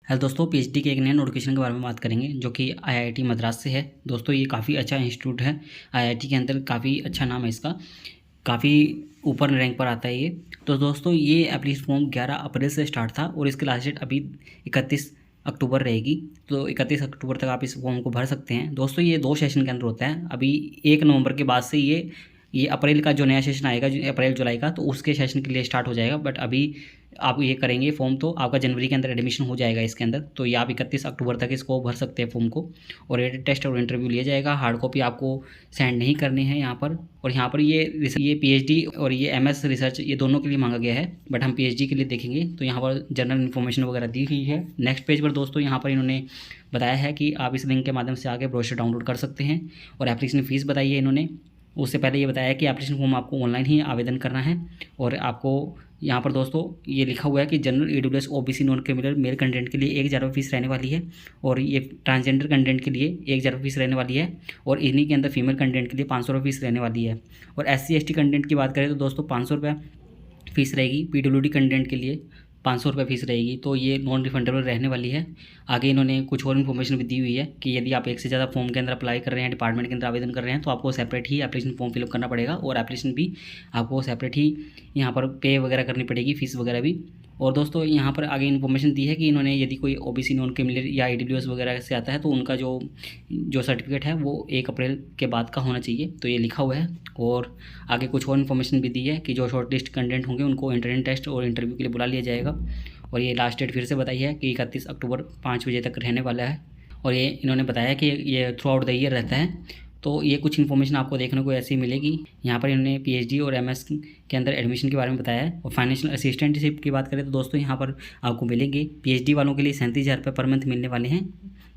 Hello दोस्तों, PhD के एक नए नोटिफिकेशन के बारे में बात करेंगे जो कि आईआईटी मद्रास से है। दोस्तों ये काफ़ी अच्छा इंस्टीट्यूट है, आईआईटी के अंदर काफ़ी अच्छा नाम है इसका, काफ़ी ऊपर रैंक पर आता है ये। तो दोस्तों ये एप्लीकेशन फॉर्म 11 अप्रैल से स्टार्ट था और इसकी लास्ट डेट अभी 31 अक्टूबर रहेगी। तो 31 अक्टूबर तक आप इस फॉर्म को भर सकते हैं। दोस्तों ये 2 सेशन के अंदर होता है। अभी 1 नवंबर के बाद से ये अप्रैल का जो नया सेशन आएगा, जो अप्रैल जुलाई का, तो उसके सेशन के लिए स्टार्ट हो जाएगा। बट अभी आप ये करेंगे फॉर्म तो आपका जनवरी के अंदर एडमिशन हो जाएगा इसके अंदर। तो ये आप 31 अक्टूबर तक इसको भर सकते हैं फॉर्म को, और रेटेड टेस्ट और इंटरव्यू लिया जाएगा। हार्ड कॉपी आपको सेंड नहीं करनी है यहाँ पर। और यहाँ पर ये पीएचडी और ये एमएस रिसर्च ये दोनों के लिए मांगा गया है, बट हम पीएचडी के लिए देखेंगे। तो यहाँ पर जनरल इन्फॉर्मेशन वगैरह दी हुई है। नेक्स्ट पेज पर दोस्तों यहाँ पर इन्होंने बताया है कि आप इस लिंक के माध्यम से आगे ब्रोशर डाउनलोड कर सकते हैं। और एप्लीकेशन फ़ीस बताई है इन्होंने। उससे पहले ये बताया कि एप्लीकेशन फॉर्म आपको ऑनलाइन ही आवेदन करना है। और आपको यहाँ पर दोस्तों ये लिखा हुआ है कि general EWS OBC non criminal male content के लिए 1000 रुपये फीस रहने वाली है, और ये ट्रांसजेंडर कंटेंट के लिए 1000 रुपये फीस रहने वाली है, और इन्हीं के अंदर फीमेल कंटेंट के लिए 500 रुपये फीस रहने वाली है। और SC ST कंटेंट की बात करें तो दोस्तों 500 रुपये फीस रहेगी। PWD कंटेंट के लिए 500 रुपये फीस रहेगी। तो ये नॉन रिफंडेबल रहने वाली है। आगे इन्होंने कुछ और इन्फॉर्मेशन भी दी हुई है कि यदि आप एक से ज़्यादा फॉर्म के अंदर अप्लाई कर रहे हैं, डिपार्टमेंट के अंदर आवेदन कर रहे हैं, तो आपको सेपरेट ही एप्लीकेशन फॉर्म फिलअप करना पड़ेगा, और एप्लीकेशन भी आपको सेपरेट ही यहाँ पर पे वगैरह करनी पड़ेगी, फीस वगैरह भी। और दोस्तों यहाँ पर आगे इन्फॉर्मेशन दी है कि इन्होंने यदि कोई ओबीसी नॉन क्रिमिनल या ईडब्ल्यूएस वगैरह से आता है तो उनका जो सर्टिफिकेट है वो 1 अप्रैल के बाद का होना चाहिए। तो ये लिखा हुआ है। और आगे कुछ और इन्फॉर्मेशन भी दी है कि जो शॉर्ट लिस्ट कंटेंट होंगे उनको इंटरनेट टेस्ट और इंटरव्यू के लिए बुला लिया जाएगा। और ये लास्ट डेट फिर से बताई है कि 31 अक्टूबर 5 बजे तक रहने वाला है। और ये इन्होंने बताया कि ये थ्रू आउट द ईयर रहता है। तो ये कुछ इन्फॉर्मेशन आपको देखने को ऐसी मिलेगी। यहाँ पर इन्होंने पीएचडी और एमएस के अंदर एडमिशन के बारे में बताया है। और फाइनेंशियल असिस्टेंटशिप की बात करें तो दोस्तों यहाँ पर आपको मिलेंगे पीएचडी वालों के लिए 37,000 रुपये पर मंथ मिलने वाले हैं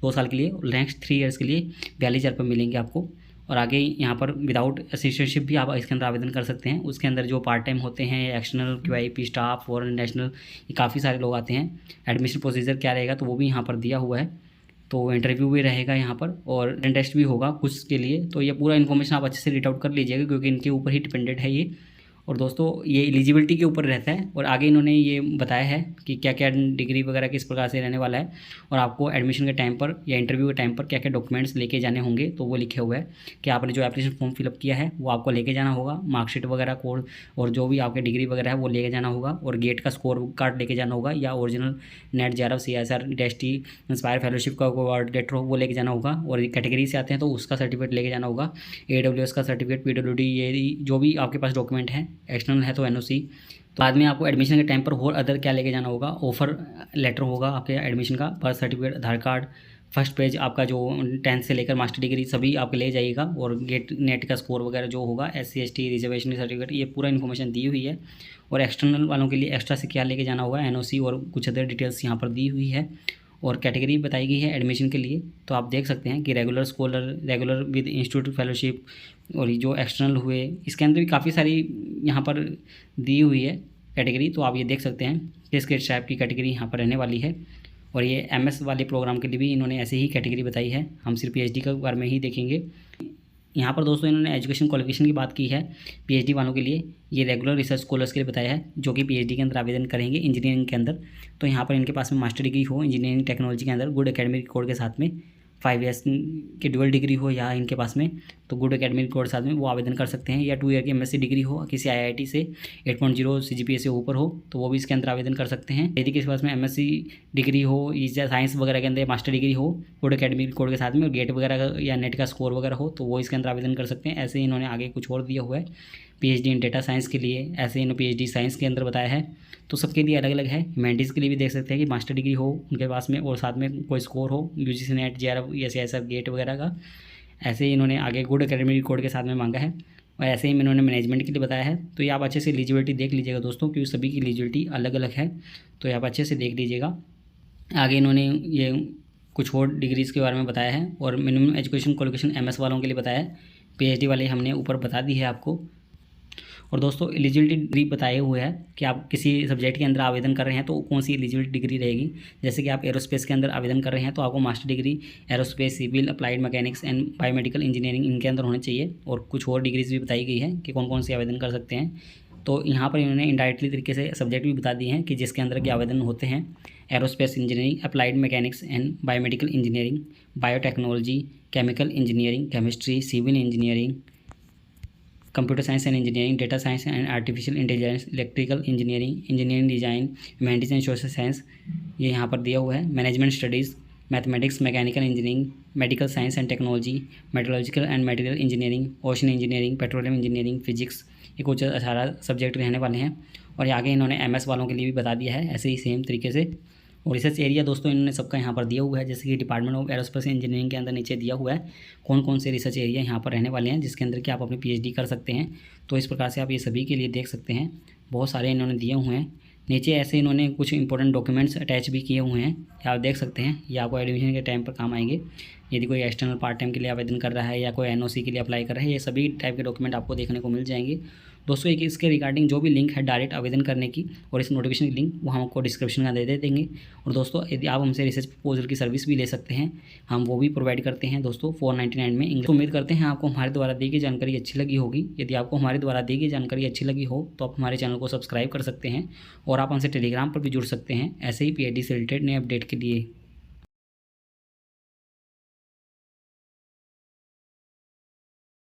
2 साल के लिए, और नेक्स्ट 3 ईयर्स के लिए 42,000 रुपये मिलेंगे आपको। और आगे यहाँ पर विदाउट असिस्टेंटशिप भी आप इसके अंदर आवेदन कर सकते हैं। उसके अंदर जो पार्ट टाइम होते हैं, external QIP staff, foreign national, ये काफ़ी सारे लोग आते हैं। एडमिशन प्रोसीजर क्या रहेगा तो वो भी यहाँ पर दिया हुआ है। तो इंटरव्यू भी रहेगा यहाँ पर, और रिटन टेस्ट भी होगा कुछ के लिए। तो ये पूरा इन्फॉर्मेशन आप अच्छे से रीड आउट कर लीजिएगा, क्योंकि इनके ऊपर ही डिपेंडेंट है ये। और दोस्तों ये एलिजिबिलिटी के ऊपर रहता है। और आगे इन्होंने ये बताया है कि क्या क्या डिग्री वगैरह किस प्रकार से रहने वाला है, और आपको एडमिशन के टाइम पर या इंटरव्यू के टाइम पर क्या क्या डॉक्यूमेंट्स लेके जाने होंगे। तो वो लिखे हुए है कि आपने जो एप्लीकेशन फॉर्म फिलअप किया है वो आपको लेके जाना होगा, मार्कशीट वगैरह कोड, और जो भी आपके डिग्री वगैरह है वो लेके जाना होगा, और गेट का स्कोर कार्ड लेके जाना होगा, या original net JRF CSR DST inspire fellowship का कोई लेटर हो वो लेके जाना होगा। और कैटेगरी से आते हैं तो उसका सर्टिफिकेट लेके जाना होगा, AWS का सर्टिफिकेट, PWD, ये जो भी आपके पास डॉक्यूमेंट है, एक्सटर्नल है तो NOC। तो बाद में आपको एडमिशन के टाइम पर और अदर क्या लेके जाना होगा, ऑफर लेटर होगा आपके एडमिशन का, बर्थ सर्टिफिकेट, आधार कार्ड, फर्स्ट पेज आपका जो 10th से लेकर मास्टर डिग्री सभी आपके ले जाइएगा, और गेट नेट का स्कोर वगैरह जो होगा, SC ST रिजर्वेशन सर्टिफिकेट, ये पूरा इन्फॉर्मेशन दी हुई है। और एक्सटर्नल वालों के लिए एक्स्ट्रा से क्या लेके जाना होगा, NOC, और कुछ अदर डिटेल्स यहाँ पर दी हुई है। और कैटेगरी बताई गई है एडमिशन के लिए। तो आप देख सकते हैं कि regular scholar, regular with institute fellowship, और ये जो एक्सटर्नल हुए इसके अंदर भी काफ़ी सारी यहाँ पर दी हुई है कैटेगरी। तो आप ये देख सकते हैं किस किस टाइप की कैटेगरी यहाँ पर रहने वाली है। और ये MS वाले प्रोग्राम के लिए भी इन्होंने ऐसे ही कैटेगरी बताई है। हम सिर्फ PhD के बारे में ही देखेंगे। यहाँ पर दोस्तों इन्होंने एजुकेशन क्वालिफिकेशन की बात की है PhD वालों के लिए। ये रेगुलर रिसर्च स्कॉलर्स के लिए बताया है जो कि PhD के अंदर आवेदन करेंगे इंजीनियरिंग के अंदर। तो यहाँ पर इनके पास में मास्टर डिग्री हो इंजीनियरिंग टेक्नोलॉजी के अंदर, गुड एकेडमिक रिकॉर्ड के साथ में, 5 ईयर्स की ड्यूअल डिग्री हो या इनके पास में, तो गुड एकेडमिक रिकॉर्ड साथ में वो आवेदन कर सकते हैं। या 2 ईयर की MSc डिग्री हो किसी IIT से, 8.0 CGPA से ऊपर हो, तो वो भी इसके अंदर आवेदन कर सकते हैं। यदि किसी पास में MSc डिग्री हो या साइंस वगैरह के अंदर मास्टर डिग्री हो गुड एकेडमिक रिकॉर्ड के साथ में, और गेट वगैरह का या नेट का स्कोर वगैरह हो, तो वो इसके अंदर आवेदन कर सकते हैं। ऐसे ही इन्होंने आगे कुछ और दिया हुआ है PhD इन डेटा साइंस के लिए, ऐसे इन्होंने PhD साइंस के अंदर बताया है। तो सबके लिए अलग अलग है। ह्यूमैनिटीज़ के लिए भी देख सकते हैं कि मास्टर डिग्री हो उनके पास में, और साथ में कोई स्कोर हो UGC नेट JRF या CSR गेट वगैरह का। ऐसे ही इन्होंने आगे गुड एकेडमिक रिकॉर्ड के साथ में मांगा है। और ऐसे ही इन्होंने मैनेजमेंट के लिए बताया है। तो ये आप अच्छे से एलिजिबिलिटी देख लीजिएगा दोस्तों, क्योंकि सभी की एलिजिबिलिटी अलग अलग है। तो ये आप अच्छे से देख लीजिएगा। आगे इन्होंने ये कुछ और डिग्रीज़ के बारे में बताया है, और मिनिमम एजुकेशन क्वालिफिकेशन MS वालों के लिए बताया है। PhD वाले हमने ऊपर बता दी है आपको। और दोस्तों एलिजिबिलिटी डिग्री बताए हुए है कि आप किसी सब्जेक्ट के अंदर आवेदन कर रहे हैं तो कौन सी एलिजिबिलिटी डिग्री रहेगी। जैसे कि आप एरोस्पेस के अंदर आवेदन कर रहे हैं तो आपको master degree aerospace, civil, applied mechanics and biomedical engineering इनके अंदर होने चाहिए। और कुछ और डिग्रीज भी बताई गई है कि कौन कौन सी आवेदन कर सकते हैं। तो यहाँ पर इन्होंने इनडायरेक्टली तरीके से सब्जेक्ट भी बता दिए हैं कि जिसके अंदर के आवेदन होते हैं। Aerospace engineering, applied mechanics and biomedical engineering, biotechnology, chemical engineering, chemistry, civil engineering, computer science and engineering, data science and artificial intelligence, electrical engineering, engineering design, humanities and social science, ये यहाँ पर दिया हुआ है। Management studies, mathematics, mechanical engineering, medical science and technology, metrological and material engineering, ocean engineering, petroleum engineering, physics, ये कुछ 18 subject रहने वाले हैं। और आगे इन्होंने MS वालों के लिए भी बता दिया है ऐसे ही सेम तरीके से। और रिसर्च एरिया दोस्तों इन्होंने सबका यहाँ पर दिया हुआ है, जैसे कि डिपार्टमेंट ऑफ एरोस्पेस इंजीनियरिंग के अंदर नीचे दिया हुआ है कौन कौन से रिसर्च एरिया यहाँ पर रहने वाले हैं, जिसके अंदर कि आप अपनी PhD कर सकते हैं। तो इस प्रकार से आप ये सभी के लिए देख सकते हैं, बहुत सारे इन्होंने दिए हुए हैं। नीचे ऐसे इन्होंने कुछ इंपॉर्टेंट डॉक्यूमेंट्स अटैच भी किए हुए हैं, आप देख सकते हैं। ये आपको एडमिशन के टाइम पर काम आएंगे। यदि कोई एक्सटर्नल पार्ट टाइम के लिए आवेदन कर रहा है या कोई NOC के लिए अप्लाई कर रहा है, ये सभी टाइप के डॉक्यूमेंट आपको देखने को मिल जाएंगे। दोस्तों एक इसके रिगार्डिंग जो भी लिंक है डायरेक्ट आवेदन करने की और इस नोटिफिकेशन की लिंक वो हम आपको डिस्क्रिप्शन में दे देंगे। और दोस्तों यदि आप हमसे रिसर्च प्रपोजल की सर्विस भी ले सकते हैं, हम वो भी प्रोवाइड करते हैं दोस्तों 499 में इंग्लिश। उम्मीद करते हैं आपको हमारे द्वारा दी गई जानकारी अच्छी लगी होगी। यदि आपको हमारे द्वारा दी गई जानकारी अच्छी लगी हो तो आप हमारे चैनल को सब्सक्राइब कर सकते हैं और आप हमसे टेलीग्राम पर भी जुड़ सकते हैं ऐसे ही PhD से रिलेटेड नए अपडेट के लिए।